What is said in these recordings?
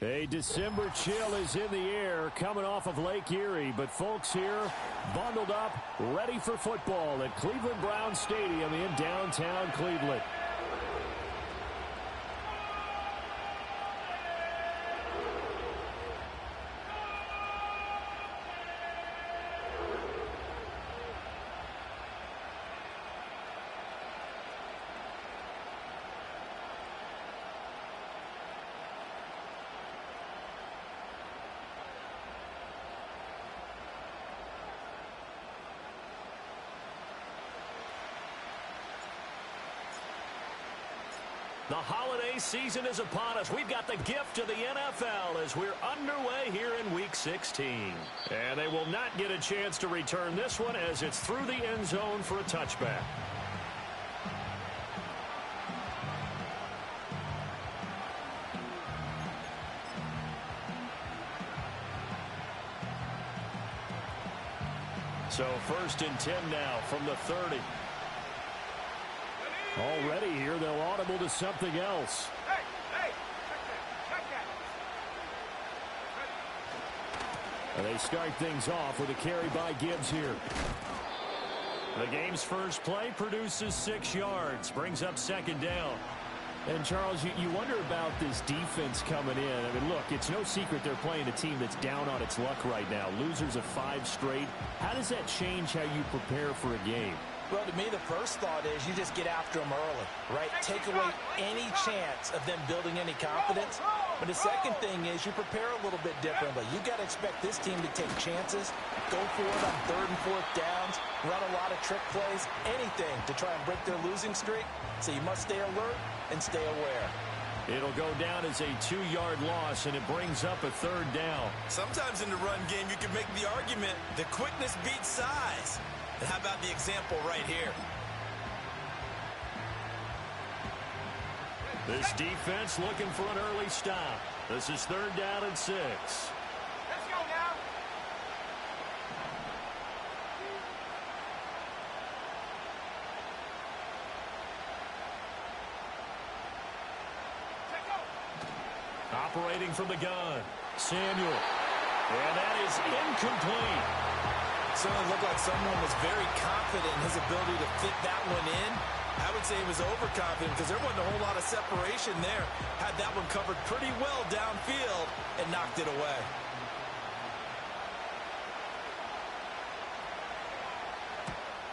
A December chill is in the air coming off of Lake Erie, but folks here bundled up, ready for football at Cleveland Browns Stadium in downtown Cleveland. The holiday season is upon us. We've got the gift of the NFL as we're underway here in Week 16. And they will not get a chance to return this one as it's through the end zone for a touchback. So 1st and 10 now from the 30. Already here, they'll audible to something else. And they start things off with a carry by Gibbs here. The game's first play produces 6 yards, brings up 2nd down. And, Charles, you wonder about this defense coming in. I mean, look, it's no secret they're playing a team that's down on its luck right now. Losers of 5 straight. How does that change how you prepare for a game? Well, to me, the first thought is you just get after them early, right? Take away any chance of them building any confidence. But the second thing is you prepare a little bit differently. You got to expect this team to take chances, go for it on 3rd and 4th downs, run a lot of trick plays, anything to try and break their losing streak. So you must stay alert and stay aware. It'll go down as a 2-yard loss, and it brings up a 3rd down. Sometimes in the run game, you can make the argument that quickness beats size. And how about the example right here? This defense looking for an early stop. This is 3rd down and 6. Let's go now. Operating from the gun, Samuel. And that is incomplete. Certainly looked like someone was very confident in his ability to fit that one in. I would say he was overconfident because there wasn't a whole lot of separation there. Had that one covered pretty well downfield and knocked it away.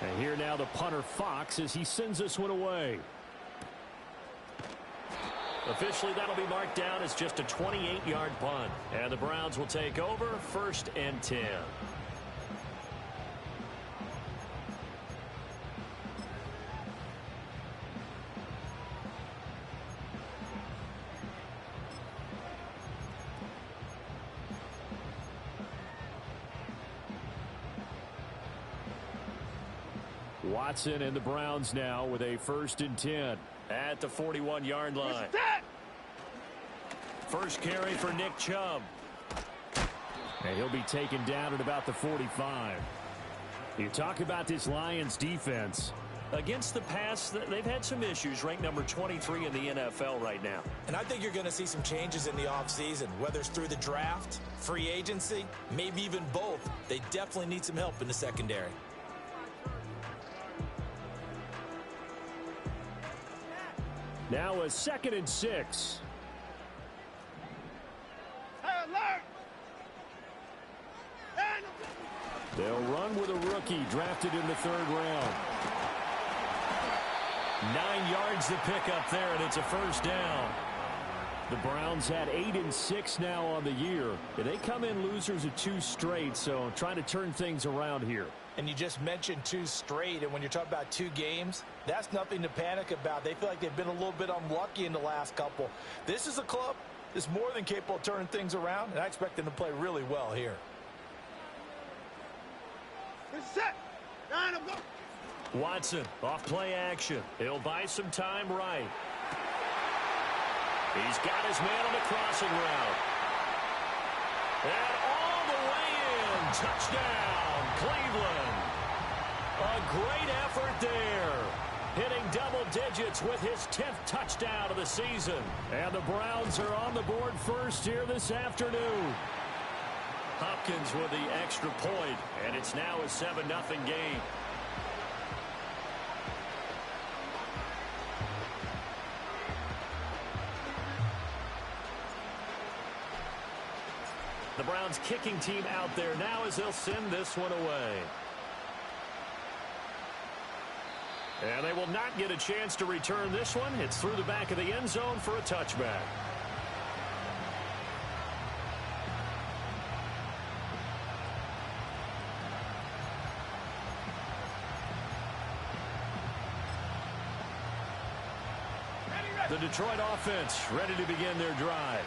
And here now the punter Fox as he sends this one away. Officially, that'll be marked down as just a 28-yard punt. And the Browns will take over 1st and 10. Watson and the Browns now with a 1st and 10 at the 41-yard line. First carry for Nick Chubb. And he'll be taken down at about the 45. You talk about this Lions defense. Against the pass, they've had some issues, ranked number 23 in the NFL right now. And I think you're going to see some changes in the offseason, whether it's through the draft, free agency, maybe even both. They definitely need some help in the secondary. Now a 2nd and 6. They'll run with a rookie drafted in the 3rd round. 9 yards to pick up there, and it's a 1st down. The Browns had 8 and 6 now on the year. They come in losers of 2 straight, so trying to turn things around here. And you just mentioned 2 straight, and when you're talking about 2 games, that's nothing to panic about. They feel like they've been a little bit unlucky in the last couple. This is a club that's more than capable of turning things around, and I expect them to play really well here. Set. 9 of them. Watson off play action. He'll buy some time right. He's got his man on the crossing route. And all the way in. Touchdown, Cleveland. A great effort there. Hitting double digits Pitts with his 10th touchdown of the season. And the Browns are on the board first here this afternoon. Hopkins with the extra point, and it's now a 7-0 game. The Browns kicking team out there now as they'll send this one away. And they will not get a chance to return this one. It's through the back of the end zone for a touchback. The Detroit offense ready to begin their drive.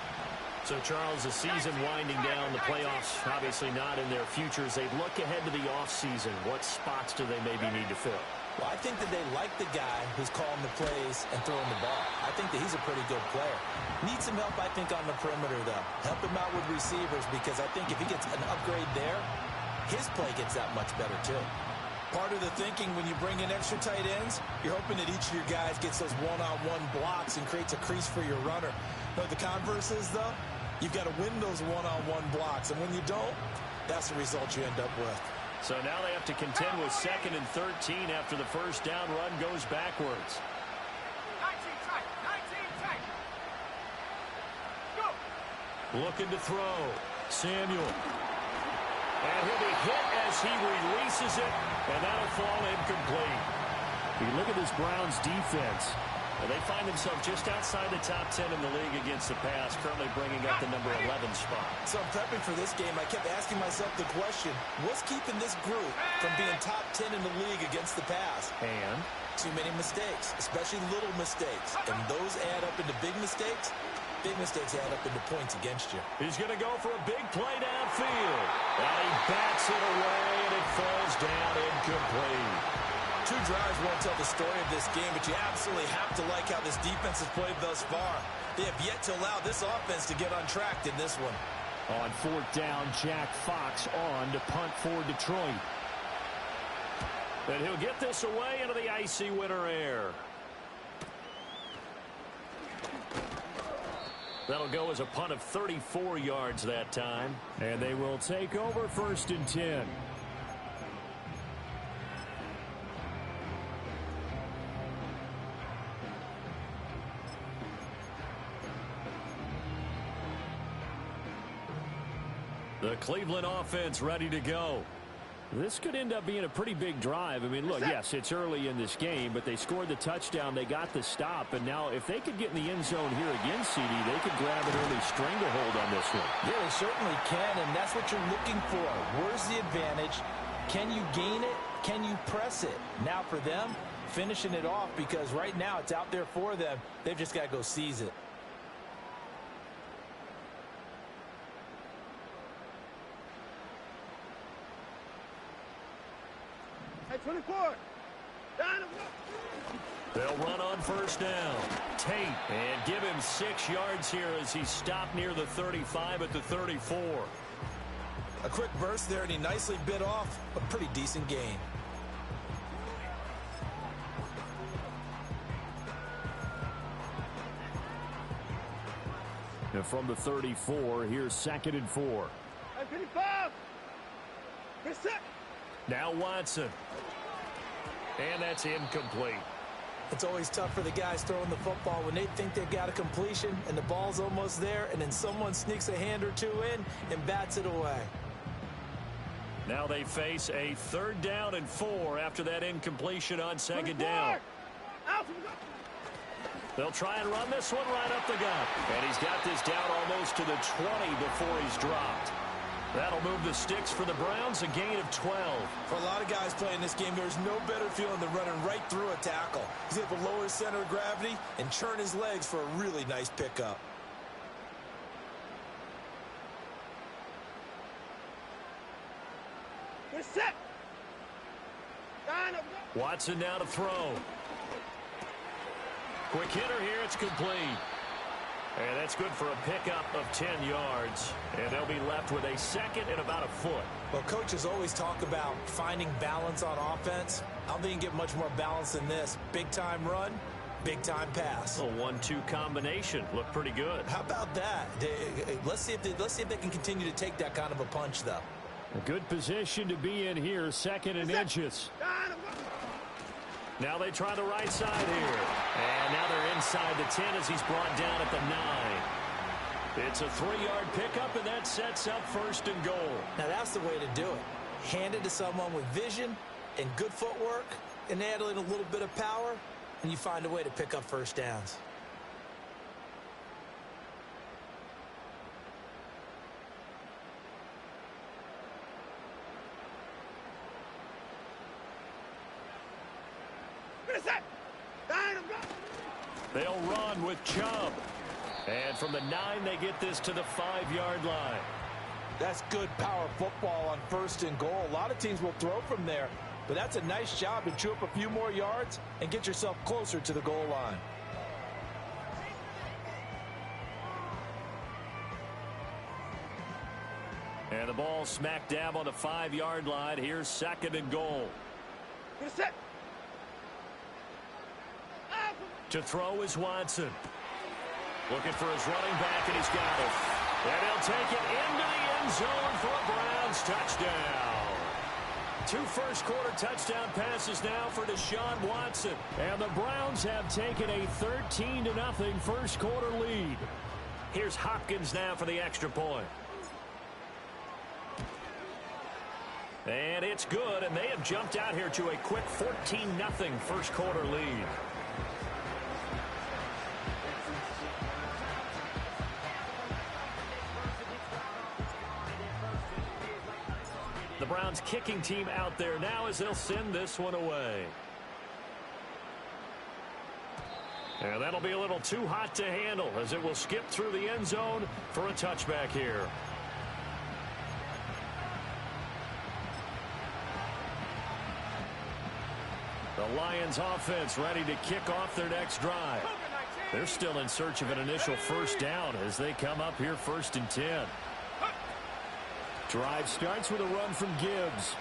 So, Charles, the season winding down, the playoffs obviously not in their futures. They look ahead to the offseason. What spots do they maybe need to fill? Well, I think that they like the guy who's calling the plays and throwing the ball. I think that he's a pretty good player. Needs some help, I think, on the perimeter, though. Help him out with receivers, because I think if he gets an upgrade there, his play gets that much better, too. Part of the thinking when you bring in extra tight ends, you're hoping that each of your guys gets those one-on-one blocks and creates a crease for your runner. But the converse is, though, you've got to win those one-on-one blocks. And when you don't, that's the result you end up with. So now they have to contend with 2nd and 13 after the first down run goes backwards. 19 tight. 19 tight. Go. Looking to throw. Samuel. And he'll be hit as he releases it, and that'll fall incomplete. You look at this Browns defense. They find themselves just outside the top 10 in the league against the pass, currently bringing up the number 11 spot. So I'm prepping for this game. I kept asking myself the question, what's keeping this group from being top 10 in the league against the pass? And? Too many mistakes, especially little mistakes. And those add up into big mistakes. Big mistakes add up into points against you. He's going to go for a big play downfield. And he bats it away, and it falls down incomplete. 2 drives won't tell the story of this game, but you absolutely have to like how this defense has played thus far. They have yet to allow this offense to get untracked in this one. On 4th down, Jack Fox on to punt for Detroit. And he'll get this away into the icy winter air. That'll go as a punt of 34 yards that time. And they will take over 1st and 10. The Cleveland offense ready to go. This could end up being a pretty big drive. I mean, look, yes, it's early in this game, but they scored the touchdown. They got the stop. And now if they could get in the end zone here again, CD, they could grab an early stranglehold on this one. Yeah, they certainly can, and that's what you're looking for. Where's the advantage? Can you gain it? Can you press it? Now for them, finishing it off, because right now it's out there for them. They've just got to go seize it. Hey, 24. Down. They'll run on 1st down. Tate, and give him 6 yards here as he stopped near the 35 at the 34. A quick burst there, and he nicely bit off a pretty decent gain. And from the 34, here's 2nd and 4. Hey, 55. Reset. Now Watson. And that's incomplete. It's always tough for the guys throwing the football when they think they've got a completion and the ball's almost there, and then someone sneaks a hand or two in and bats it away. Now they face a 3rd down and 4 after that incompletion on 2nd down. They'll try and run this one right up the gut. And he's got this down almost to the 20 before he's dropped. That'll move the sticks for the Browns, a gain of 12. For a lot of guys playing this game, there's no better feeling than running right through a tackle. He's able to lower his center of gravity and churn his legs for a really nice pickup. Reset. Watson now to throw. Quick hitter here, it's complete. And that's good for a pickup of 10 yards. And they'll be left with a 2nd and about a foot. Well, coaches always talk about finding balance on offense. I don't think you can get much more balance than this. Big-time run, Big-time pass. A 1-2 combination. Looked pretty good. How about that? Let's see if they can continue to take that kind of a punch, though. A good position to be in here, 2nd and inches. Now they try the right side here. And now they're inside the 10 as he's brought down at the 9. It's a 3-yard pickup, and that sets up 1st and goal. Now that's the way to do it. Hand it to someone with vision and good footwork, and add in a little bit of power, and you find a way to pick up 1st downs. They'll run with Chubb. And from the 9, they get this to the 5-yard line. That's good power football on 1st and goal. A lot of teams will throw from there, but that's a nice job to chew up a few more yards and get yourself closer to the goal line. And the ball smack dab on the 5-yard line. Here's 2nd and goal. To throw is Watson. Looking for his running back, and he's got it. And he'll take it into the end zone for a Browns touchdown. 2 first-quarter touchdown passes now for Deshaun Watson. And the Browns have taken a 13-0 first-quarter lead. Here's Hopkins now for the extra point. And it's good, and they have jumped out here to a quick 14-0 first-quarter lead. The Browns kicking team out there now as they'll send this one away. And that'll be a little too hot to handle as it will skip through the end zone for a touchback here. The Lions offense ready to kick off their next drive. They're still in search of an initial 1st down as they come up here 1st and 10. Drive starts with a run from Gibbs.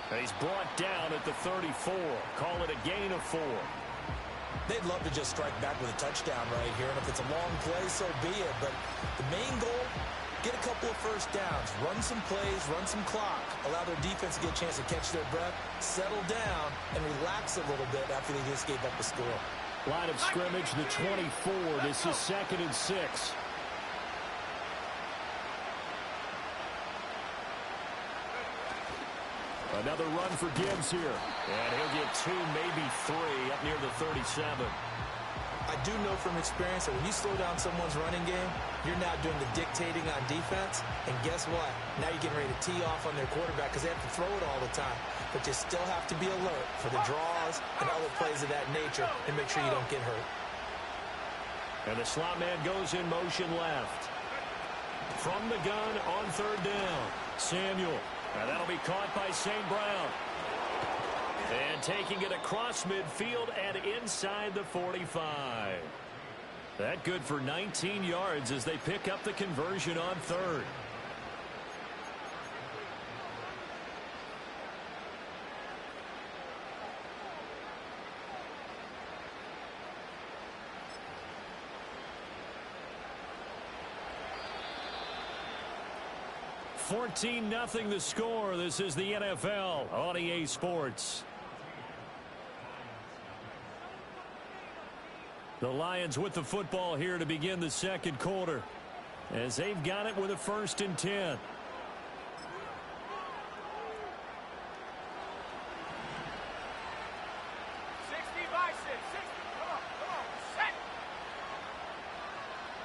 And he's brought down at the 34. Call it a gain of 4. They'd love to just strike back with a touchdown right here, and if it's a long play, so be it. But the main goal, get a couple of 1st downs, run some plays, run some clock, allow their defense to get a chance to catch their breath, settle down, and relax a little bit after they just gave up the score. Line of scrimmage, the 24. This is 2nd and 6. Another run for Gibbs here. And he'll get 2, maybe 3 up near the 37. I do know from experience that when you slow down someone's running game, you're now doing the dictating on defense. And guess what? Now you're getting ready to tee off on their quarterback because they have to throw it all the time. But you still have to be alert for the draws and other plays of that nature and make sure you don't get hurt. And the slot man goes in motion left. From the gun on 3rd down, Samuel. And that'll be caught by St. Brown. And taking it across midfield and inside the 45. That good for 19 yards as they pick up the conversion on 3rd. (14-0) the score. This is the NFL on EA Sports. The Lions with the football here to begin the 2nd quarter as they've got it with a 1st and 10.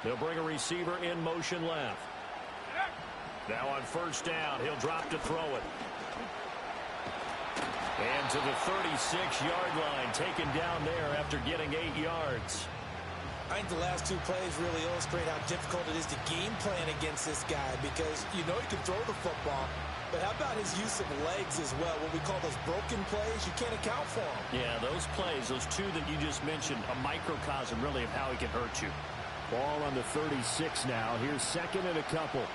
They'll bring a receiver in motion left. Now on 1st down, he'll drop to throw it. And to the 36-yard line, taken down there after getting 8 yards. I think the last 2 plays really illustrate how difficult it is to game plan against this guy because you know he can throw the football, but how about his use of legs as well? What we call those broken plays, you can't account for them. Yeah, those plays, those 2 that you just mentioned, a microcosm really of how he can hurt you. Ball on the 36 now. Here's 2nd and a couple.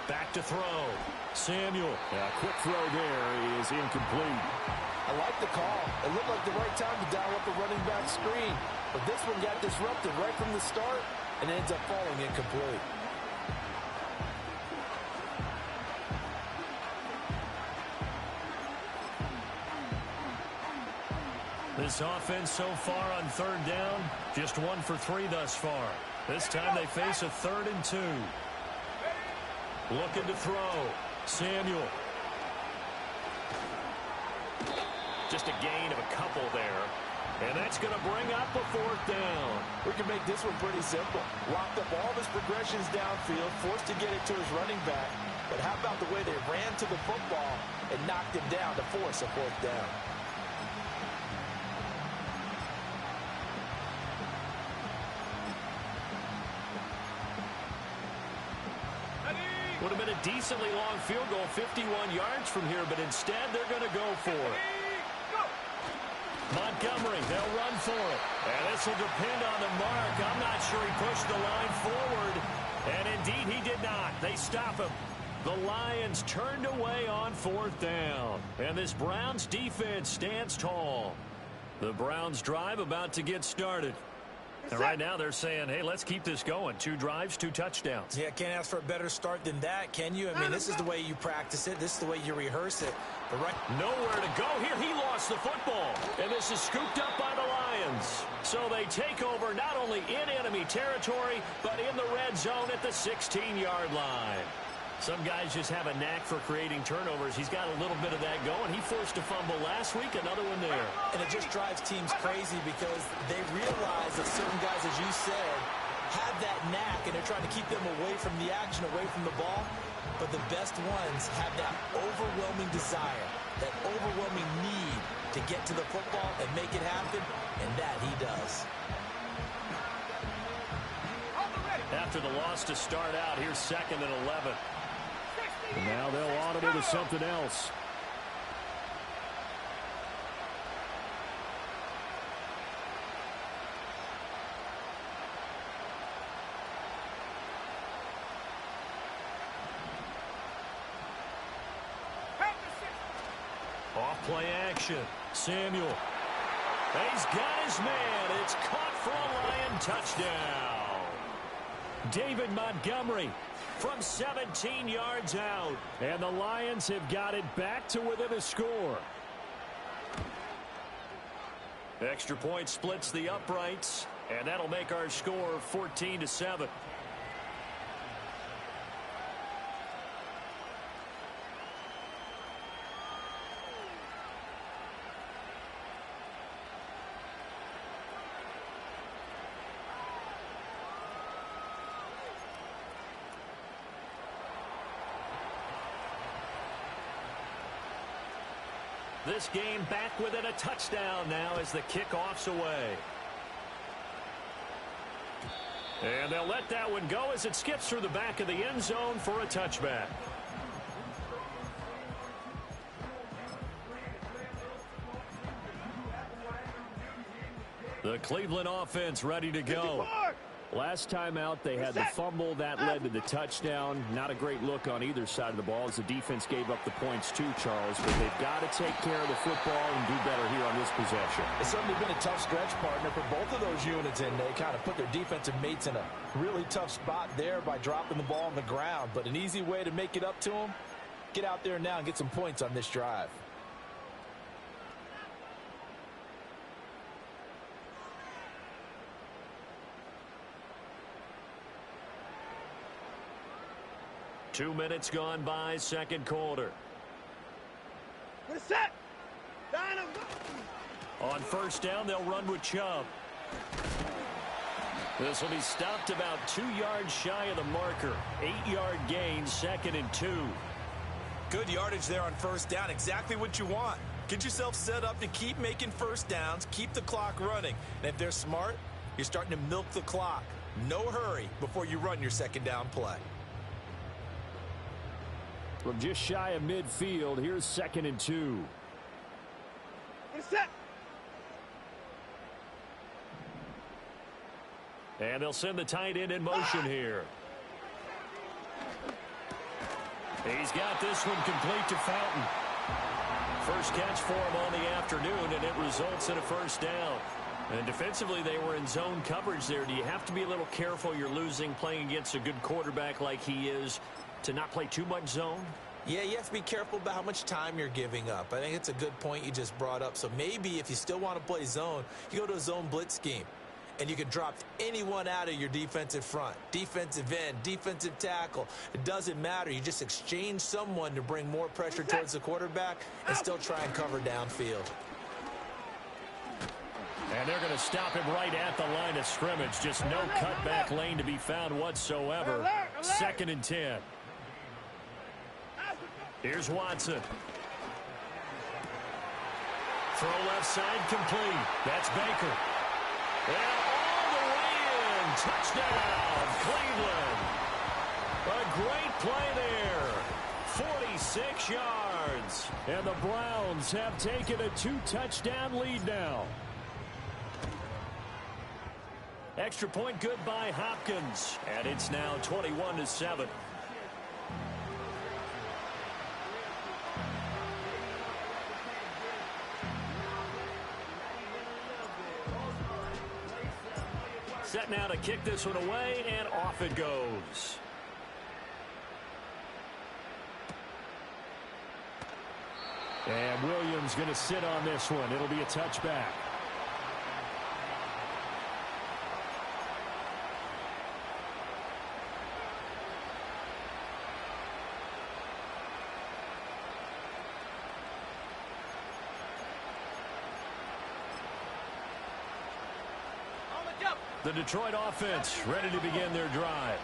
Back to throw. Samuel. Quick throw there is incomplete. I like the call. It looked like the right time to dial up the running back screen. But this one got disrupted right from the start and ends up falling incomplete. This offense so far on third down, just 1 for 3 thus far. This time they face a 3rd and 2. Looking to throw. Samuel. Just a gain of a couple there. And that's going to bring up a 4th down. We can make this one pretty simple. Locked up all of his progressions downfield, forced to get it to his running back. But how about the way they ran to the football and knocked him down to force a 4th down? Would have been a decently long field goal, 51 yards from here, but instead they're going to go for it. Montgomery, they'll run for it. And this will depend on the mark. I'm not sure he pushed the line forward. And indeed, he did not. They stop him. The Lions turned away on 4th down. And this Browns defense stands tall. The Browns drive about to get started. And right now they're saying, hey, let's keep this going. 2 drives, 2 touchdowns. Yeah, can't ask for a better start than that, can you? I mean, this is the way you practice it. This is the way you rehearse it. But nowhere to go here. He lost the football. And this is scooped up by the Lions. So they take over not only in enemy territory, but in the red zone at the 16-yard line. Some guys just have a knack for creating turnovers. He's got a little bit of that going. He forced a fumble last week, another one there. And it just drives teams crazy because they realize that certain guys, as you said, have that knack, and they're trying to keep them away from the action, away from the ball. But the best ones have that overwhelming desire, that overwhelming need to get to the football and make it happen, and that he does. After the loss to start out, here's 2nd and 11. And now they'll audible to something else. Off play action. Samuel. He's got his man. It's caught for a Lion touchdown. David Montgomery from 17 yards out. And the Lions have got it back to within a score. Extra point splits the uprights, and that'll make our score 14-7. This game back within a touchdown now as the kickoff's away. And they'll let that one go as it skips through the back of the end zone for a touchback. The Cleveland offense ready to go. Last time out, they had the fumble. That led to the touchdown. Not a great look on either side of the ball as the defense gave up the points too, Charles. But they've got to take care of the football and do better here on this possession. It's certainly been a tough stretch, partner, for both of those units, and they kind of put their defensive mates in a really tough spot there by dropping the ball on the ground. But an easy way to make it up to them, get out there now and get some points on this drive. Two minutes gone by, second quarter. Set. On first down, they'll run with Chubb. This will be stopped about 2 yards shy of the marker. 8-yard gain, 2nd and 2. Good yardage there on first down. Exactly what you want. Get yourself set up to keep making first downs, keep the clock running. And if they're smart, you're starting to milk the clock. No hurry before you run your second down play. From just shy of midfield, here's 2nd and 2. Set. And they'll send the tight end in motion here. He's got this one complete to Fountain. First catch for him on the afternoon, and it results in a first down. And defensively, they were in zone coverage there. Do you have to be a little careful you're losing playing against a good quarterback like he is to not play too much zone? Yeah, you have to be careful about how much time you're giving up. I think it's a good point you just brought up. So maybe if you still want to play zone, you go to a zone blitz scheme. And you can drop anyone out of your defensive front, defensive end, defensive tackle. It doesn't matter. You just exchange someone to bring more pressure towards the quarterback and still try and cover downfield. And they're going to stop him right at the line of scrimmage. Just no cutback lane to be found whatsoever. 2nd and 10. Here's Watson. Throw left side complete. That's Baker. And all the way in. Touchdown, Cleveland. A great play there. 46 yards. And the Browns have taken a 2-touchdown lead now. Extra point good by Hopkins. And it's now 21-7. Set now to kick this one away, and off it goes. And Williams going to sit on this one. It'll be a touchback. The Detroit offense ready to begin their drive.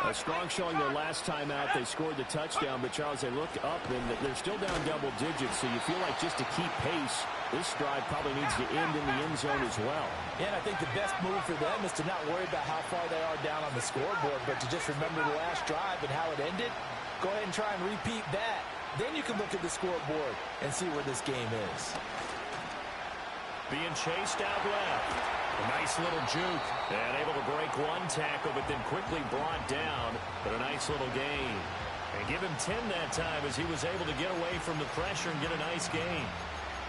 A strong showing their last time out. They scored the touchdown, but Charles, they looked up and they're still down double digits, so you feel like just to keep pace, this drive probably needs to end in the end zone as well. Yeah, and I think the best move for them is to not worry about how far they are down on the scoreboard, but to just remember the last drive and how it ended. Go ahead and try and repeat that. Then you can look at the scoreboard and see where this game is. Being chased out left. A nice little juke. And able to break one tackle, but then quickly brought down. But a nice little gain. And give him 10 that time as he was able to get away from the pressure and get a nice gain.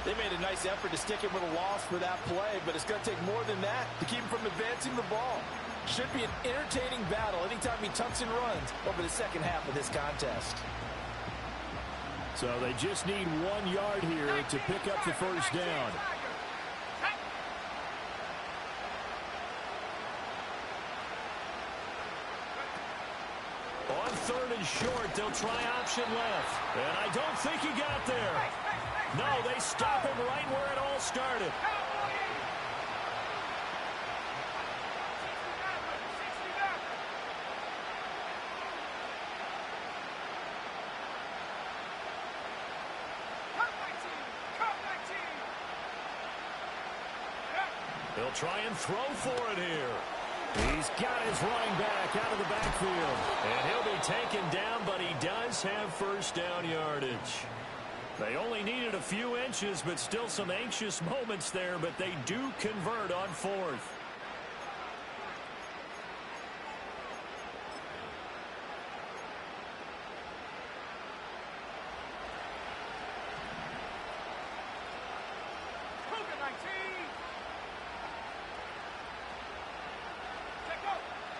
They made a nice effort to stick him with a loss for that play, but it's going to take more than that to keep him from advancing the ball. Should be an entertaining battle anytime he tucks and runs over the second half of this contest. So they just need 1 yard here to pick up the first down. On 3rd and short, they'll try option left. And I don't think he got there. No, they stop him right where it all started. They'll try and throw for it here. He's got his running back out of the backfield. And he'll be taken down, but he does have first down yardage. They only needed a few inches, but still some anxious moments there, but they do convert on 4th.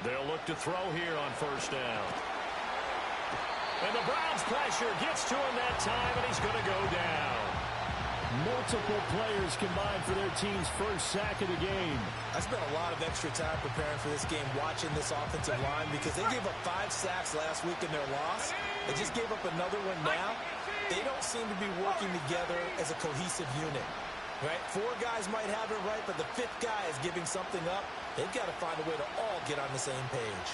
They'll look to throw here on first down. And the Browns pressure gets to him that time, and he's going to go down. Multiple players combined for their team's first sack of the game. I spent a lot of extra time preparing for this game, watching this offensive line, because they gave up 5 sacks last week in their loss. They just gave up another one now. They don't seem to be working together as a cohesive unit. Right? 4 guys might have it right, but the 5th guy is giving something up. They've got to find a way to all get on the same page.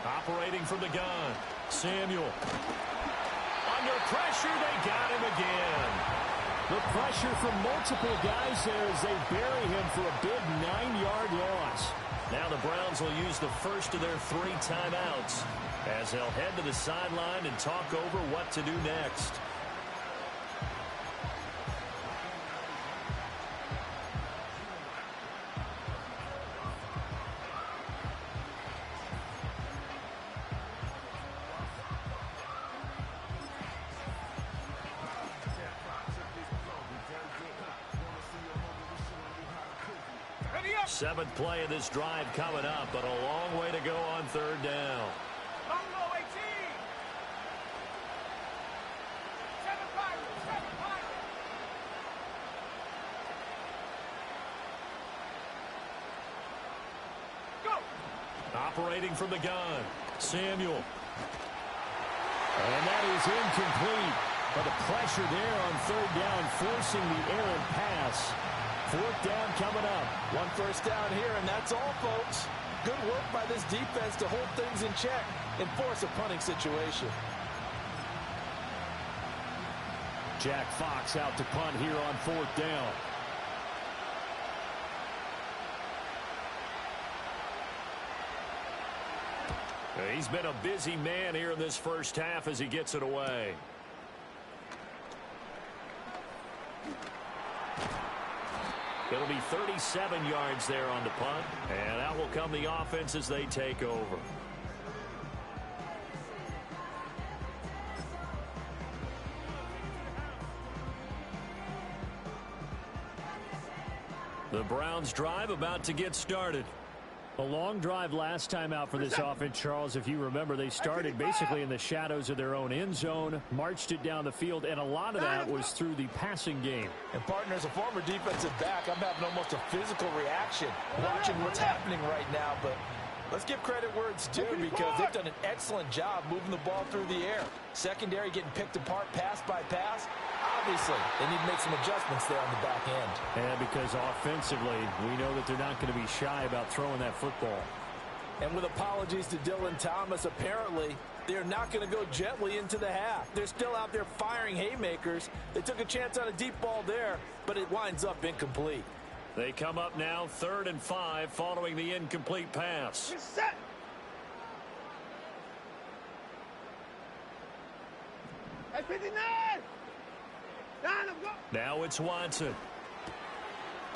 Operating from the gun, Samuel. Under pressure, they got him again. The pressure from multiple guys there as they bury him for a big 9-yard loss. Now the Browns will use the first of their 3 timeouts as they'll head to the sideline and talk over what to do next. Seventh play of this drive coming up, but a long way to go on third down. Buffalo 18. 7 Pirates. 7 Pirates. Go. Operating from the gun, Samuel. And that is incomplete. But the pressure there on third down, forcing the errant pass. Fourth down coming up. One first down here, and that's all, folks. Good work by this defense to hold things in check and force a punting situation. Jack Fox out to punt here on fourth down. He's been a busy man here in this first half as he gets it away. It'll be 37 yards there on the punt, and out will come the offense as they take over. The Browns drive about to get started. A long drive last time out for this offense, Charles. If you remember, they started basically in the shadows of their own end zone, marched it down the field, and a lot of that was through the passing game. And, partner, as a former defensive back, I'm having almost a physical reaction watching what's happening right now. But let's give credit where it's due because they've done an excellent job moving the ball through the air. Secondary getting picked apart pass by pass. Obviously, they need to make some adjustments there on the back end. And because offensively, we know that they're not going to be shy about throwing that football. And with apologies to Dylan Thomas, apparently they're not going to go gently into the half. They're still out there firing haymakers. They took a chance on a deep ball there, but it winds up incomplete. They come up now 3rd and 5 following the incomplete pass. Set. At 59. Now it's Watson.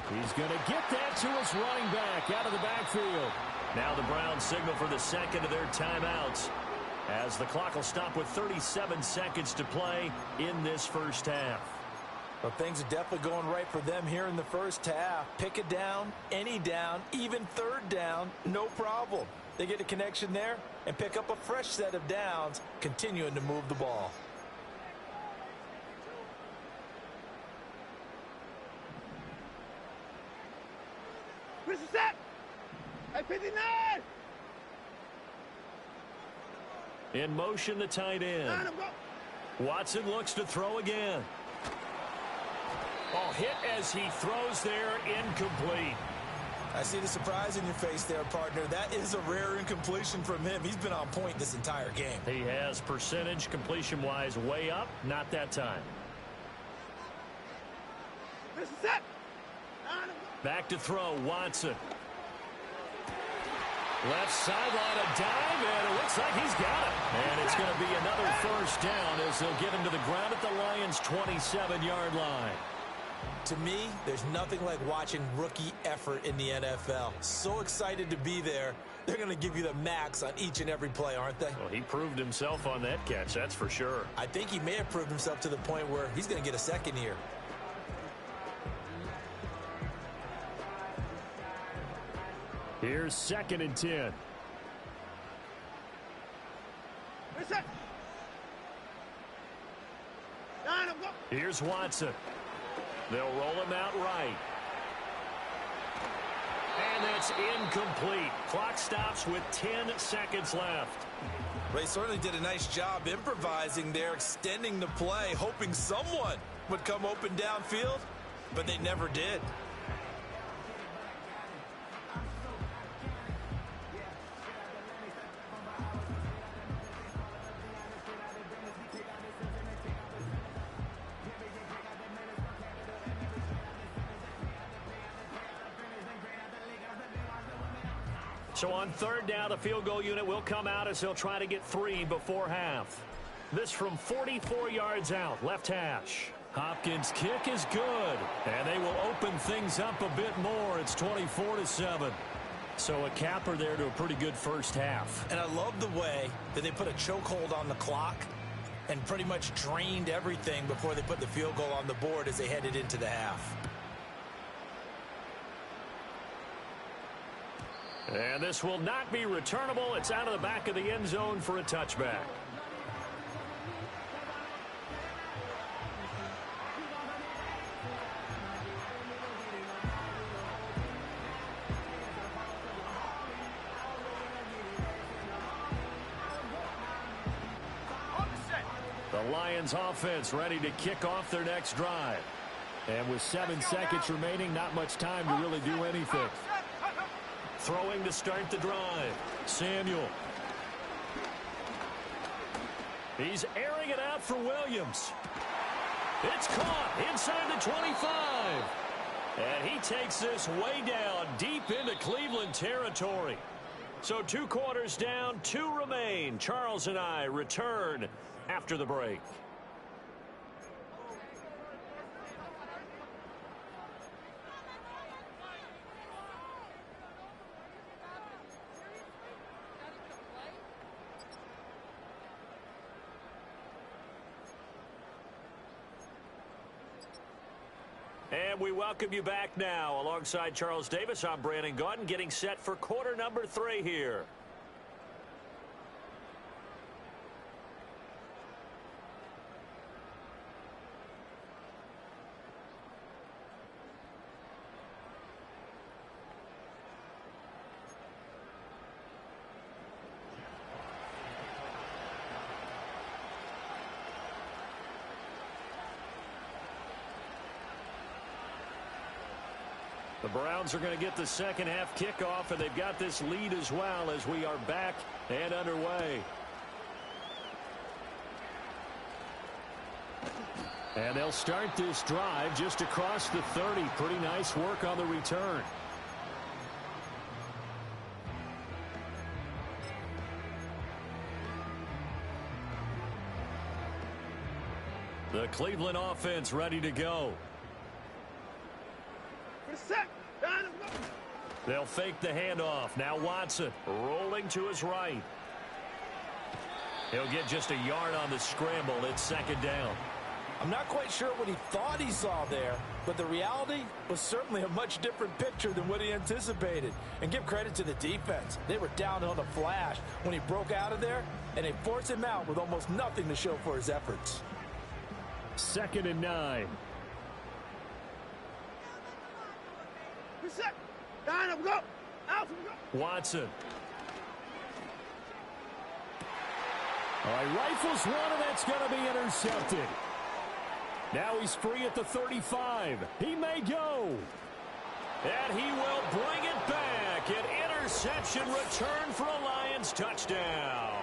He's going to get that to his running back out of the backfield. Now the Browns signal for the second of their timeouts as the clock will stop with 37 seconds to play in this first half. Well, things are definitely going right for them here in the first half. Pick it down, any down, even third down, no problem. They get a connection there and pick up a fresh set of downs, continuing to move the ball. Set. At 59. In motion, the tight end. Watson looks to throw again. Ball hit as he throws there, incomplete. I see the surprise in your face there, partner. That is a rare incompletion from him. He's been on point this entire game. He has percentage completion-wise way up, not that time. Set. Back to throw, Watson. Left sideline, a dive, and it looks like he's got it. And it's going to be another first down as they'll get him to the ground at the Lions' 27-yard line. To me, there's nothing like watching rookie effort in the NFL. So excited to be there. They're going to give you the max on each and every play, aren't they? Well, he proved himself on that catch, that's for sure. I think he may have proved himself to the point where he's going to get a second here. Here's 2nd and 10. Here's Watson. They'll roll him out right. And that's incomplete. Clock stops with 10 seconds left. They certainly did a nice job improvising there, extending the play, hoping someone would come open downfield, but they never did. So on third down, the field goal unit will come out as they'll try to get 3 before half. This from 44 yards out, left hash. Hopkins' kick is good, and they will open things up a bit more. It's 24-7. So a capper there to a pretty good first half. And I love the way that they put a chokehold on the clock and pretty much drained everything before they put the field goal on the board as they headed into the half. And this will not be returnable. It's out of the back of the end zone for a touchback. The Lions offense ready to kick off their next drive. And with 7 seconds remaining, not much time to really do anything. Throwing to start the drive. Samuel. He's airing it out for Williams. It's caught inside the 25. And he takes this way down deep into Cleveland territory. So 2 quarters down, 2 remain. Charles and I return after the break. And we welcome you back now. Alongside Charles Davis, I'm Brandon Gaudin, getting set for quarter number 3 here. The Browns are going to get the second half kickoff, and they've got this lead as well as we are back and underway. And they'll start this drive just across the 30. Pretty nice work on the return. The Cleveland offense ready to go. They'll fake the handoff. Now Watson rolling to his right. He'll get just a yard on the scramble. It's second down. I'm not quite sure what he thought he saw there, but the reality was certainly a much different picture than what he anticipated. And give credit to the defense. They were down on a flash when he broke out of there, and they forced him out with almost nothing to show for his efforts. 2nd and 9. Watson. All right, rifles one, and that's going to be intercepted. Now he's free at the 35. He may go. And he will bring it back. An interception return for a Lions touchdown.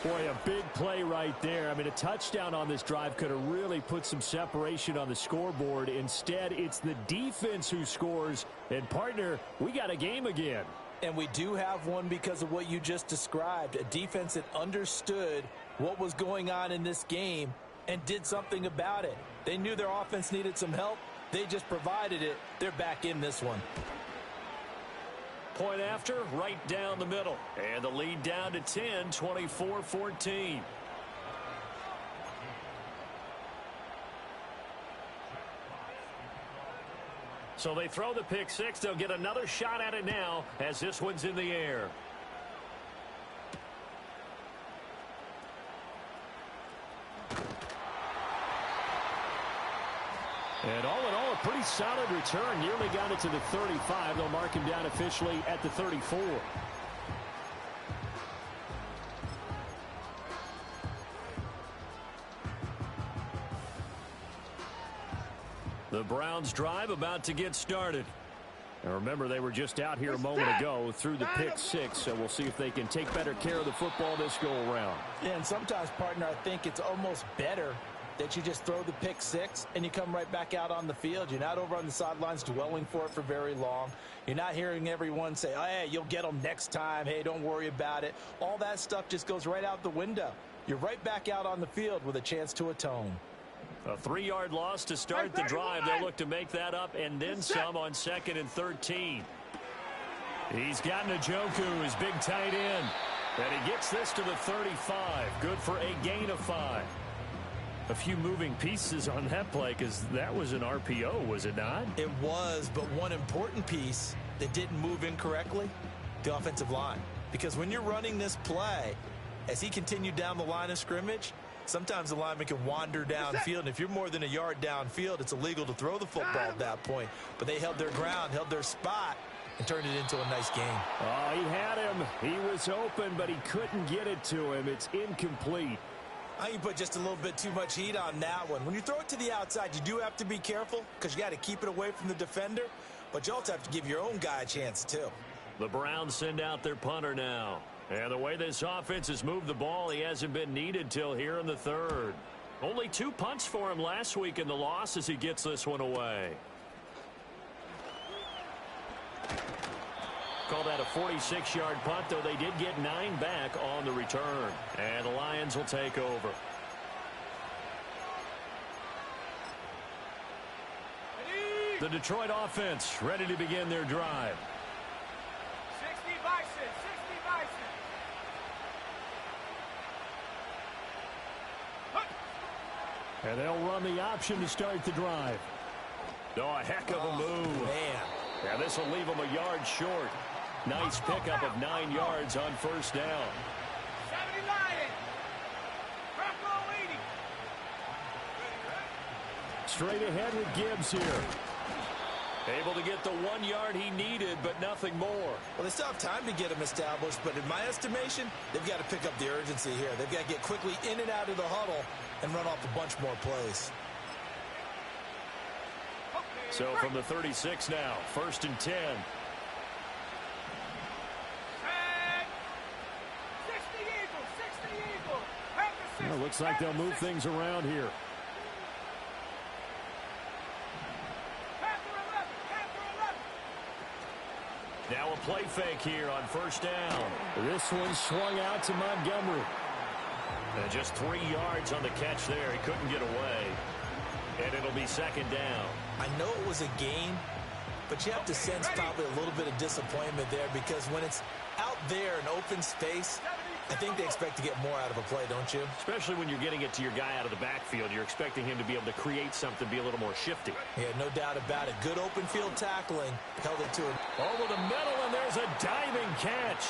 Boy, a big play right there. I mean, a touchdown on this drive could have really put some separation on the scoreboard. Instead, it's the defense who scores. And, partner, we got a game again. And we do have one because of what you just described. A defense that understood what was going on in this game and did something about it. They knew their offense needed some help. They just provided it. They're back in this one. Point after, right down the middle. And the lead down to 10, 24-14. So they throw the pick six. They'll get another shot at it now as this one's in the air. And all in all, a pretty solid return. Nearly got it to the 35. They'll mark him down officially at the 34. The Browns drive about to get started. And remember, they were just out here a moment ago through the pick six, so we'll see if they can take better care of the football this go-around. Yeah, and sometimes, partner, I think it's almost better that you just throw the pick six and you come right back out on the field. You're not over on the sidelines dwelling for it for very long. You're not hearing everyone say, oh, hey, you'll get them next time. Hey, don't worry about it. All that stuff just goes right out the window. You're right back out on the field with a chance to atone. A 3-yard loss to start the drive. They'll look to make that up and then some on 2nd and 13. He's got Njoku, his big tight end. And he gets this to the 35. Good for a gain of 5. A few moving pieces on that play because that was an RPO, was it not? It was, but one important piece that didn't move incorrectly The offensive line. Because when you're running this play, as he continued down the line of scrimmage, sometimes the lineman can wander downfield. And if you're more than a yard downfield, it's illegal to throw the football at that point. But they held their ground, held their spot, and turned it into a nice game. Oh, he had him. He was open, but he couldn't get it to him. It's incomplete. I think you put just a little bit too much heat on that one. When you throw it to the outside, you do have to be careful because you got to keep it away from the defender. But you also have to give your own guy a chance, too. The Browns send out their punter now. And the way this offense has moved the ball, he hasn't been needed till here in the third. Only 2 punts for him last week in the loss as he gets this one away. Call that a 46-yard punt, though they did get 9 back on the return. And the Lions will take over. The Detroit offense ready to begin their drive. 60 Bison, 60 Bison. And they'll run the option to start the drive. Oh, a heck of a move. Man. Yeah, this will leave them a yard short. Nice pickup of 9 yards on first down. 70 Lions. Crocodile 80. Straight ahead with Gibbs here. Able to get the 1 yard he needed, but nothing more. Well, they still have time to get him established, but in my estimation, they've got to pick up the urgency here. They've got to get quickly in and out of the huddle and run off a bunch more plays. So from the 36 now, 1st and 10. 60 Eagles, 60 Eagles. Pack the 60. Well, looks like they'll move things around here. Now a play fake here on first down. This one swung out to Montgomery. And just 3 yards on the catch there. He couldn't get away. And it'll be 2nd down. I know it was a game, but you have to sense probably a little bit of disappointment there because when it's out there in open space, I think they expect to get more out of a play, don't you? Especially when you're getting it to your guy out of the backfield. You're expecting him to be able to create something, be a little more shifty. Yeah, no doubt about it. Good open field tackling. Held it to him. Over the middle, and there's a diving catch.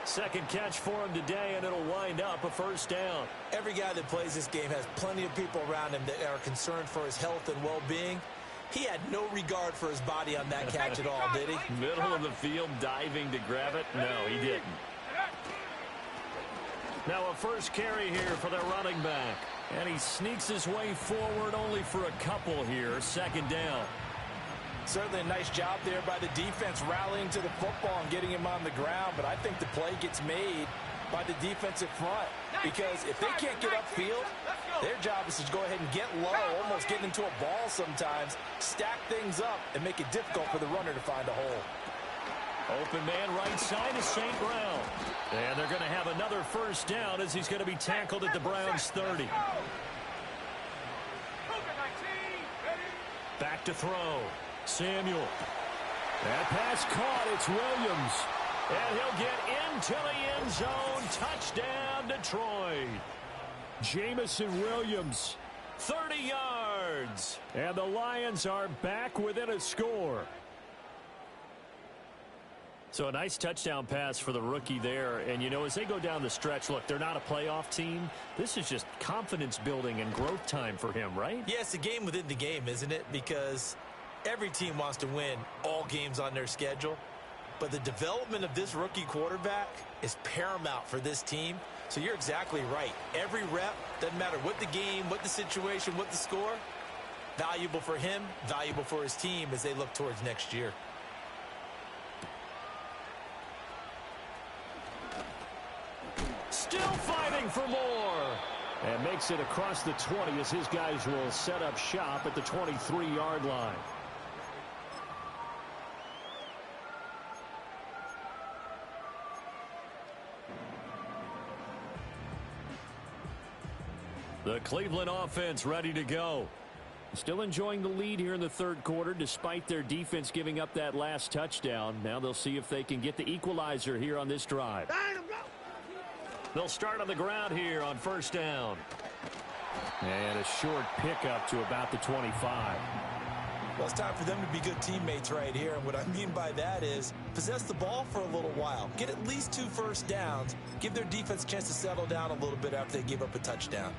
2nd catch for him today, and it'll wind up a 1st down. Every guy that plays this game has plenty of people around him that are concerned for his health and well-being. He had no regard for his body on that catch at all, did he? Middle of the field, diving to grab it. No, he didn't. Now a first carry here for their running back. And he sneaks his way forward only for a couple here. 2nd down. Certainly a nice job there by the defense rallying to the football and getting him on the ground. But I think the play gets made by the defensive front. Because if they can't get upfield, their job is to go ahead and get low, almost getting into a ball sometimes, stack things up, and make it difficult for the runner to find a hole. Open man right side is St. Brown. And they're going to have another 1st down as he's going to be tackled at the Browns' 30. Back to throw. Samuel. That pass caught. It's Williams. And he'll get into the end zone. Touchdown, Detroit. Jamison Williams, 30 yards. And the Lions are back within a score. So a nice touchdown pass for the rookie there. And, you know, as they go down the stretch, look, they're not a playoff team. This is just confidence building and growth time for him, right? Yeah, it's a game within the game, isn't it? Because every team wants to win all games on their schedule. But the development of this rookie quarterback is paramount for this team. So you're exactly right. Every rep, doesn't matter what the game, what the situation, what the score, valuable for him, valuable for his team as they look towards next year. Still fighting for more. And makes it across the 20 as his guys will set up shop at the 23-yard line. The Cleveland offense ready to go. Still enjoying the lead here in the 3rd quarter despite their defense giving up that last touchdown. Now they'll see if they can get the equalizer here on this drive. They'll start on the ground here on 1st down. And a short pickup to about the 25. Well, it's time for them to be good teammates right here. And what I mean by that is possess the ball for a little while. Get at least 2 first downs. Give their defense a chance to settle down a little bit after they give up a touchdown.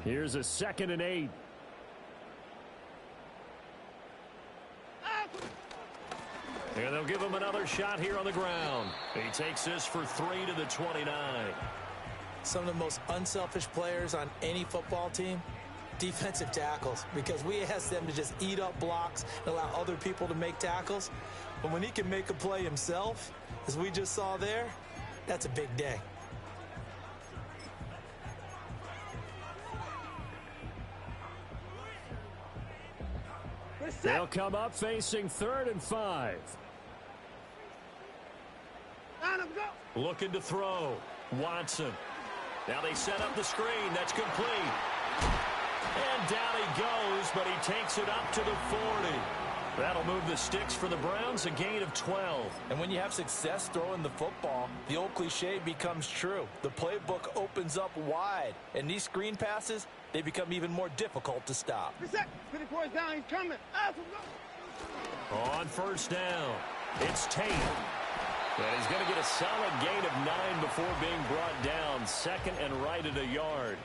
Here's a 2nd and 8. And they'll give him another shot here on the ground. He takes this for 3 to the 29. Some of the most unselfish players on any football team, defensive tackles, because we ask them to just eat up blocks and allow other people to make tackles. But when he can make a play himself, as we just saw there, that's a big day. They'll come up facing 3rd and 5. Looking to throw. Watson. Now they set up the screen. That's complete. And down he goes, but he takes it up to the 40. That'll move the sticks for the Browns, a gain of 12. And when you have success throwing the football, the old cliche becomes true. The playbook opens up wide, and these screen passes, they become even more difficult to stop. Down, he's coming. On 1st down, it's Tate. And he's going to get a solid gain of 9 before being brought down. 2nd and right at a yard.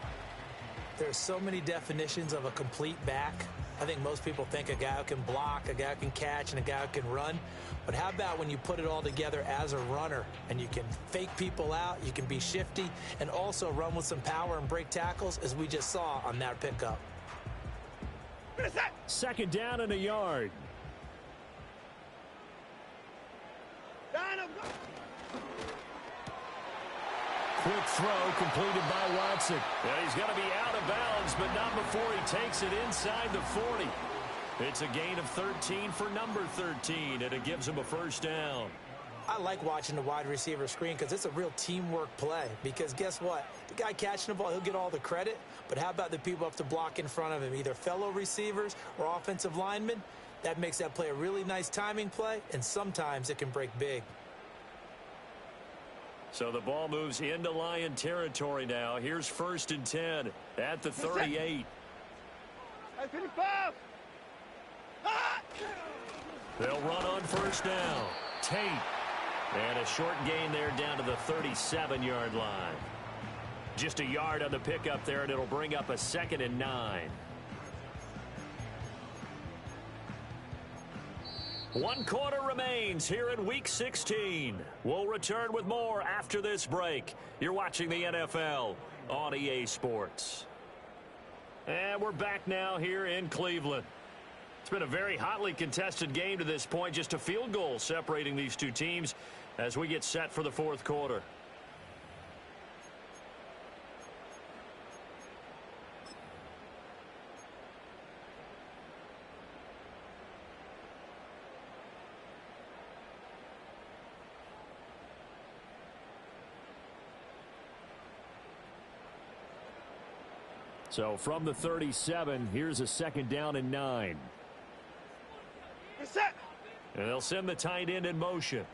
There's so many definitions of a complete back. I think most people think a guy who can block, a guy who can catch, and a guy who can run. But how about when you put it all together as a runner and you can fake people out, you can be shifty, and also run with some power and break tackles, as we just saw on that pickup. 2nd down and a yard. Quick throw completed by Watson. And he's going to be out of bounds, but not before he takes it inside the 40. It's a gain of 13 for number 13, and it gives him a 1st down. I like watching the wide receiver screen because it's a real teamwork play. Because guess what? The guy catching the ball, he'll get all the credit. But how about the people up to block in front of him, either fellow receivers or offensive linemen? That makes that play a really nice timing play, and sometimes it can break big. So the ball moves into Lion territory now. Here's 1st and 10 at the 38. They'll run on 1st down. Tate. And a short gain there down to the 37-yard line. Just a yard on the pickup there, and it'll bring up a 2nd and 9. 1 quarter remains here in Week 16. We'll return with more after this break. You're watching the NFL on EA Sports. And we're back now here in Cleveland. It's been a very hotly contested game to this point. Just a field goal separating these two teams as we get set for the 4th quarter. So from the 37, here's a 2nd down and 9. And they'll send the tight end in motion.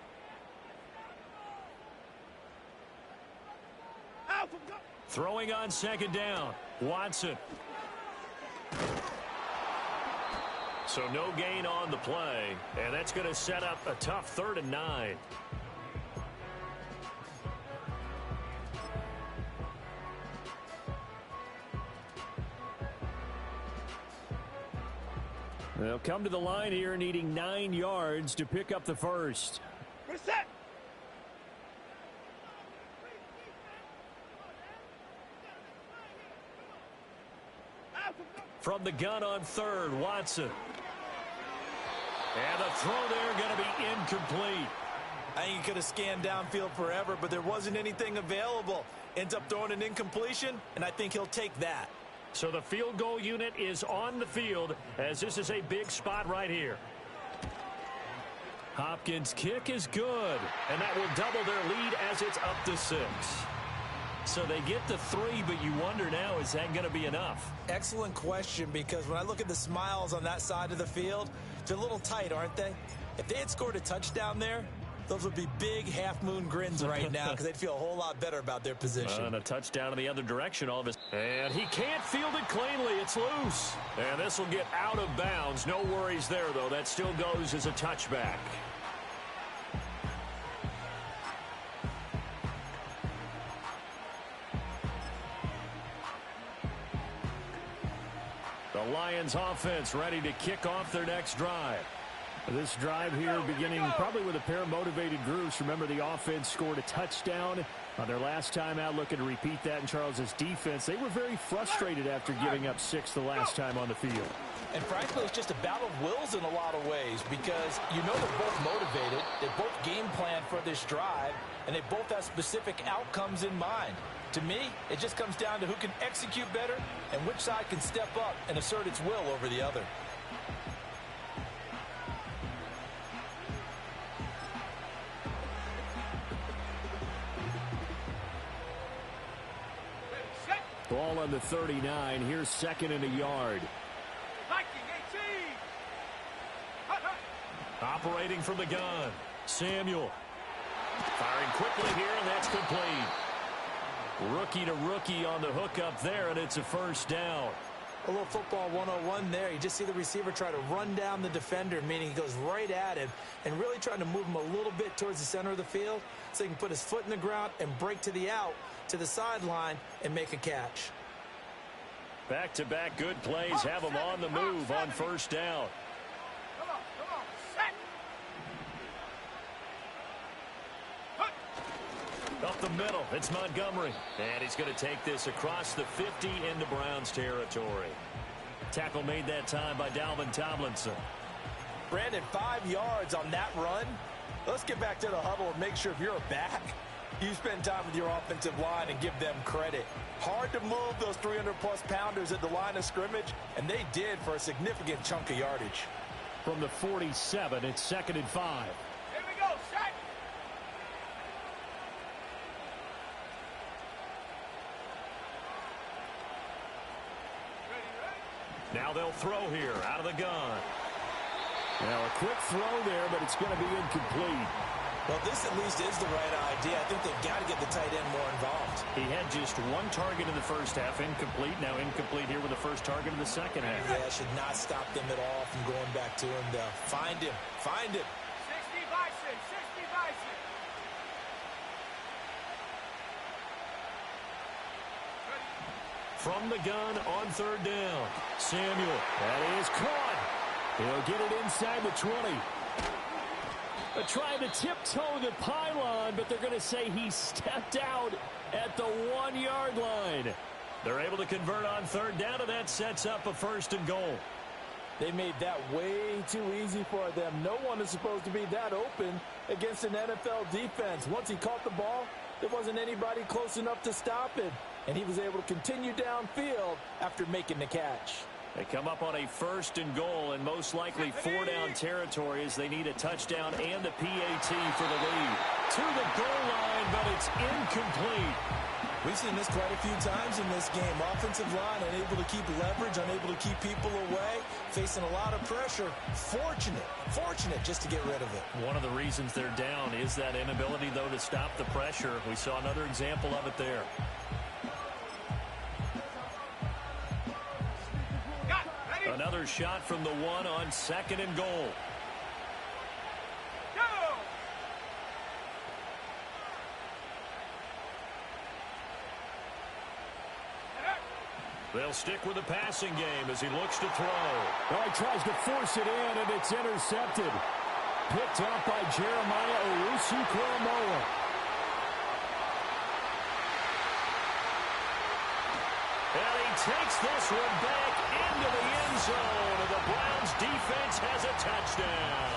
Throwing on 2nd down. Watson. So no gain on the play. And that's going to set up a tough 3rd and 9. They'll come to the line here needing 9 yards to pick up the 1st. From the gun on 3rd, Watson. And the throw there going to be incomplete. I think he could have scanned downfield forever, but there wasn't anything available. Ends up throwing an incompletion, and I think he'll take that. So the field goal unit is on the field as this is a big spot right here. Hopkins' kick is good, and that will double their lead as it's up to 6. So they get the 3, but you wonder now, is that going to be enough? Excellent question, because when I look at the smiles on that side of the field, they're a little tight, aren't they? If they had scored a touchdown there, those would be big half-moon grins right now because they'd feel a whole lot better about their position. And a touchdown in the other direction. All of his, and he can't field it cleanly. It's loose. And this will get out of bounds. No worries there, though. That still goes as a touchback. The Lions offense ready to kick off their next drive. This drive here beginning probably with a pair of motivated groups. Remember, the offense scored a touchdown on their last time out, looking to repeat that in Charles's defense. They were very frustrated after giving up 6 the last time on the field. And frankly, it's just a battle of wills in a lot of ways, because you know they're both motivated, they both game plan for this drive, and they both have specific outcomes in mind. To me, it just comes down to who can execute better and which side can step up and assert its will over the other. Ball on the 39. Here's 2nd and a yard. Operating from the gun. Samuel. Firing quickly here, and that's complete. Rookie to rookie on the hookup there, and it's a first down. A little football 101 there. You just see the receiver try to run down the defender, meaning he goes right at him and really trying to move him a little bit towards the center of the field so he can put his foot in the ground and break to the out, to the sideline, and make a catch. Back-to-back good plays have him on the move on first down. Up the middle, it's Montgomery. And he's going to take this across the 50 into Browns territory. Tackle made that time by Dalvin Tomlinson. Brandon, 5 yards on that run. Let's get back to the huddle and make sure if you're a back, you spend time with your offensive line and give them credit. Hard to move those 300-plus pounders at the line of scrimmage, and they did for a significant chunk of yardage. From the 47, it's 2nd and 5. Here we go, set. Now they'll throw here out of the gun. Now a quick throw there, but it's going to be incomplete. Well, this at least is the right idea. I think they've got to get the tight end more involved. He had just 1 target in the first half, incomplete. Now incomplete here with the first target in the second half. Yeah, should not stop them at all from going back to him, though. Find him. Find him. 60 Bison, 60 Bison. From the gun on 3rd down. Samuel. That is caught. He'll get it inside the 20. They're trying to tiptoe the pylon, but they're going to say he stepped out at the 1-yard line. They're able to convert on 3rd down, and that sets up a 1st and goal. They made that way too easy for them. No one is supposed to be that open against an NFL defense. Once he caught the ball, there wasn't anybody close enough to stop him, and he was able to continue downfield after making the catch. They come up on a 1st and goal, and most likely 4-down territory as they need a touchdown and the PAT for the lead. To the goal line, but it's incomplete. We've seen this quite a few times in this game. Offensive line unable to keep leverage, unable to keep people away, facing a lot of pressure. Fortunate just to get rid of it. One of the reasons they're down is that inability, though, to stop the pressure. We saw another example of it there. Another shot from the 1 on 2nd and goal. Go! They'll stick with the passing game as he looks to throw. Well, he tries to force it in, and it's intercepted. Picked up by Jeremiah Owusu-Koramoah. And he takes this one back into the end zone, and the Browns defense has a touchdown.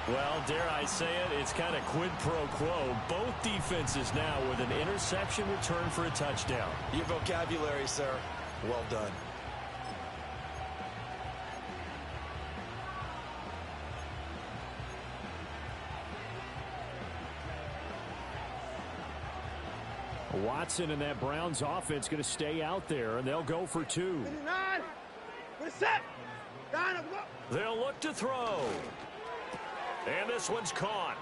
Well, dare I say it, it's kind of quid pro quo. Both defenses now with an interception return for a touchdown. Your vocabulary, sir. Well done. Watson and that Browns offense going to stay out there, and they'll go for 2. They'll look to throw. And this one's caught.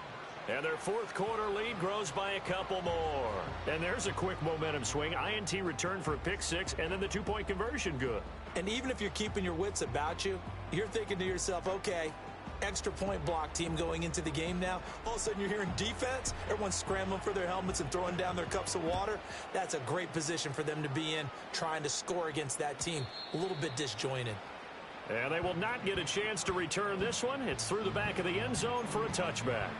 And their fourth quarter lead grows by a couple more. And there's a quick momentum swing. INT return for a pick 6, and then the 2-point conversion good. And even if you're keeping your wits about you, you're thinking to yourself, okay, extra point block team going into the game now. All of a sudden you're hearing defense. Everyone's scrambling for their helmets and throwing down their cups of water. That's a great position for them to be in, trying to score against that team. A little bit disjointed. And they will not get a chance to return this one. It's through the back of the end zone for a touchback.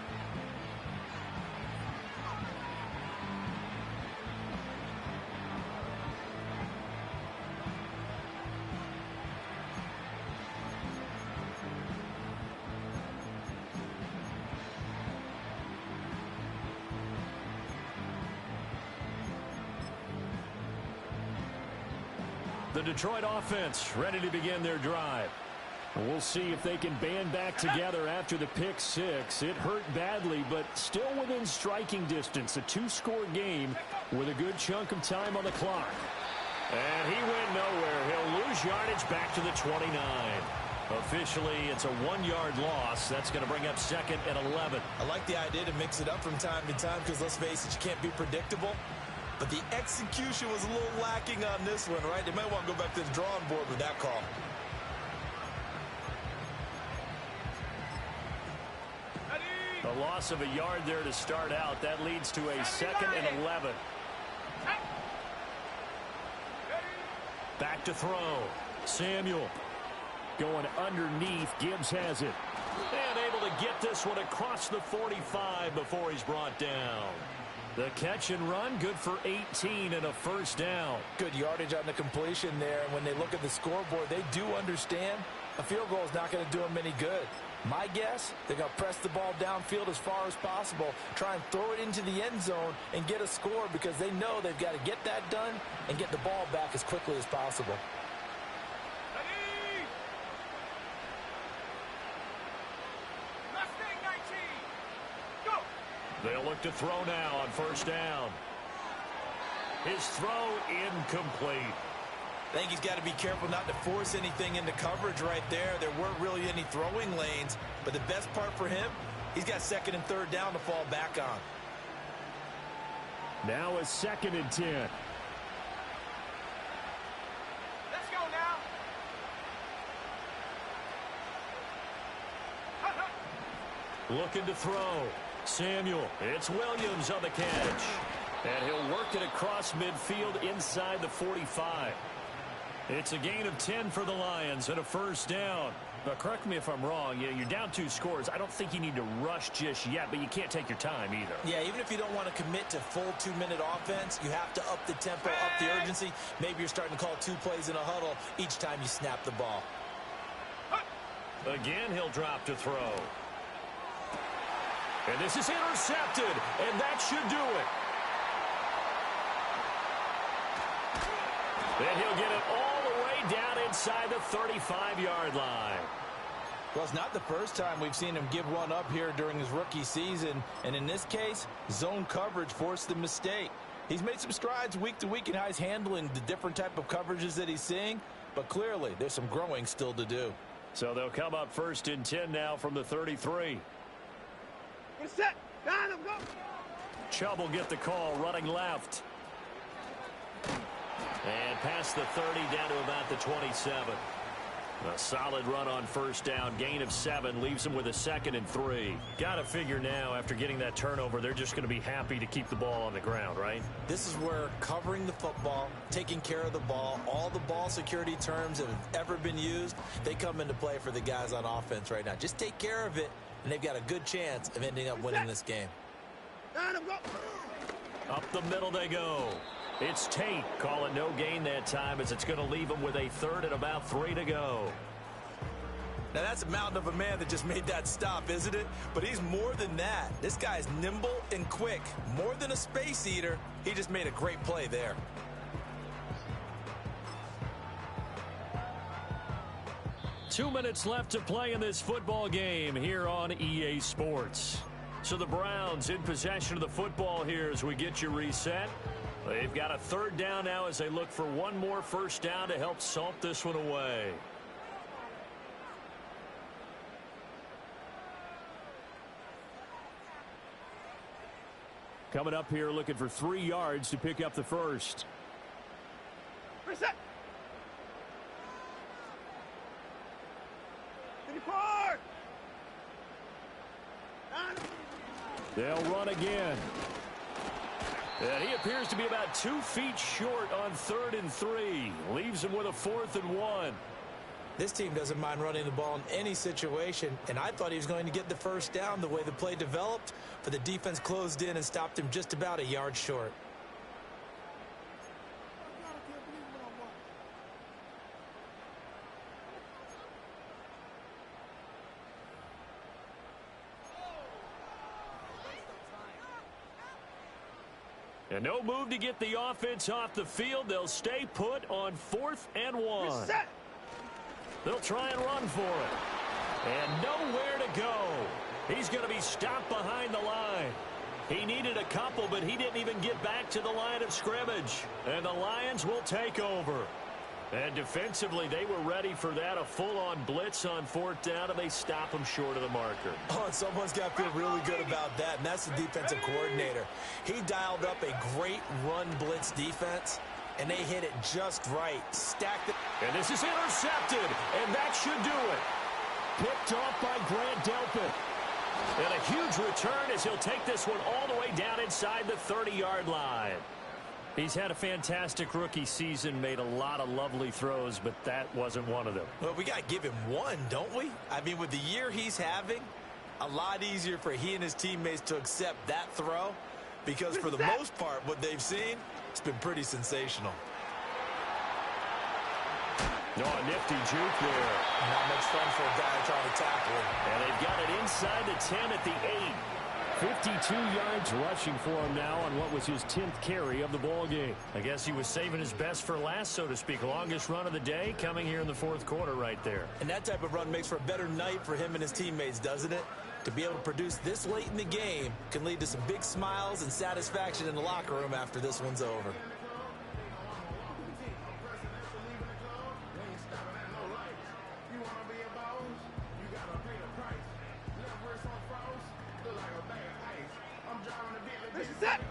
The Detroit offense ready to begin their drive. We'll see if they can band back together after the pick 6. It hurt badly, but still within striking distance. A 2-score game with a good chunk of time on the clock. And he went nowhere. He'll lose yardage back to the 29. Officially, it's a 1-yard loss. That's going to bring up 2nd and 11. I like the idea to mix it up from time to time because, let's face it, you can't be predictable. But the execution was a little lacking on this one, right? They might want to go back to the drawing board with that call. A loss of a yard there to start out. That leads to a 2nd and 11. Back to throw. Samuel going underneath. Gibbs has it. And able to get this one across the 45 before he's brought down. The catch and run, good for 18 and a first down. Good yardage on the completion there. And when they look at the scoreboard, they do understand a field goal is not going to do them any good. My guess, they're going to press the ball downfield as far as possible, try and throw it into the end zone and get a score because they know they've got to get that done and get the ball back as quickly as possible. They'll look to throw now on first down. His throw incomplete. I think he's got to be careful not to force anything into coverage right there. There weren't really any throwing lanes, but the best part for him, he's got 2nd and 3rd down to fall back on. Now a 2nd and 10. Let's go now. Looking to throw. Samuel. It's Williams on the catch. And he'll work it across midfield inside the 45. It's a gain of 10 for the Lions and a first down. Now, correct me if I'm wrong. You're down 2 scores. I don't think you need to rush just yet, but you can't take your time either. Yeah, even if you don't want to commit to full 2-minute offense, you have to up the tempo, up the urgency. Maybe you're starting to call 2 plays in a huddle each time you snap the ball. Again, he'll drop to throw. And this is intercepted, and that should do it. Then he'll get it all the way down inside the 35-yard line. Well, it's not the first time we've seen him give one up here during his rookie season. And in this case, zone coverage forced the mistake. He's made some strides week to week in how he's handling the different type of coverages that he's seeing. But clearly, there's some growing still to do. So they'll come up 1st and 10 now from the 33. Set. Down him, go. Chubb will get the call running left. And past the 30 down to about the 27. A solid run on first down. Gain of 7 leaves them with a 2nd and 3. Got to figure now after getting that turnover, they're just going to be happy to keep the ball on the ground, right? This is where covering the football, taking care of the ball, all the ball security terms that have ever been used, they come into play for the guys on offense right now. Just take care of it, and they've got a good chance of ending up winning this game. Up the middle they go. It's Tate calling no gain that time as it's going to leave him with a 3rd and about 3 to go. Now that's a mountain of a man that just made that stop, isn't it? But he's more than that. This guy's nimble and quick. More than a space eater. He just made a great play there. Two minutes left to play in this football game here on EA Sports. So the Browns in possession of the football here as we get you reset. They've got a third down now as they look for one more first down to help salt this one away. Coming up here looking for 3 yards to pick up the first. Reset. They'll run again. And he appears to be about 2 feet short on 3rd and 3. Leaves him with a 4th and 1. This team doesn't mind running the ball in any situation, and I thought he was going to get the first down the way the play developed, but the defense closed in and stopped him just about a yard short. And no move to get the offense off the field. They'll stay put on 4th and 1. Reset. They'll try and run for it. And nowhere to go. He's going to be stopped behind the line. He needed a couple, but he didn't even get back to the line of scrimmage. And the Lions will take over. And defensively, they were ready for that, a full-on blitz on 4th down, and they stop him short of the marker. Oh, and someone's got to feel really good about that, and that's the defensive coordinator. He dialed up a great run blitz defense, and they hit it just right. Stacked it. And this is intercepted, and that should do it. Picked off by Grant Delpit. And a huge return as he'll take this one all the way down inside the 30-yard line. He's had a fantastic rookie season, made a lot of lovely throws, but that wasn't one of them. Well, we got to give him one, don't we? I mean, with the year he's having, a lot easier for he and his teammates to accept that throw, because for the most part, what they've seen, it's been pretty sensational. No, a nifty juke there. Not much fun for a guy trying to tackle him. And they've got it inside the 10 at the 8. 52 yards rushing for him now on what was his 10th carry of the ball game. I guess he was saving his best for last, so to speak. Longest run of the day coming here in the 4th quarter right there. And that type of run makes for a better night for him and his teammates, doesn't it? To be able to produce this late in the game can lead to some big smiles and satisfaction in the locker room after this one's over.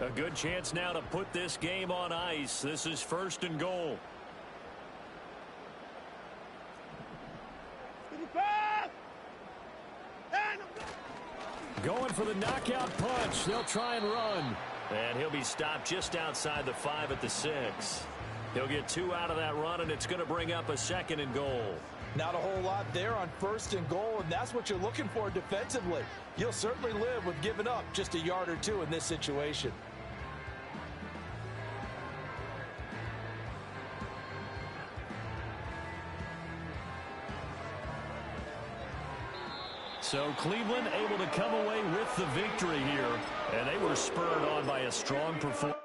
A good chance now to put this game on ice. This is 1st and goal. Going for the knockout punch. They'll try and run. And he'll be stopped just outside the 5 at the 6. He'll get 2 out of that run, and it's going to bring up a 2nd and goal. Not a whole lot there on 1st and goal, and that's what you're looking for defensively. You'll certainly live with giving up just a yard or 2 in this situation. So Cleveland able to come away with the victory here, and they were spurred on by a strong performance.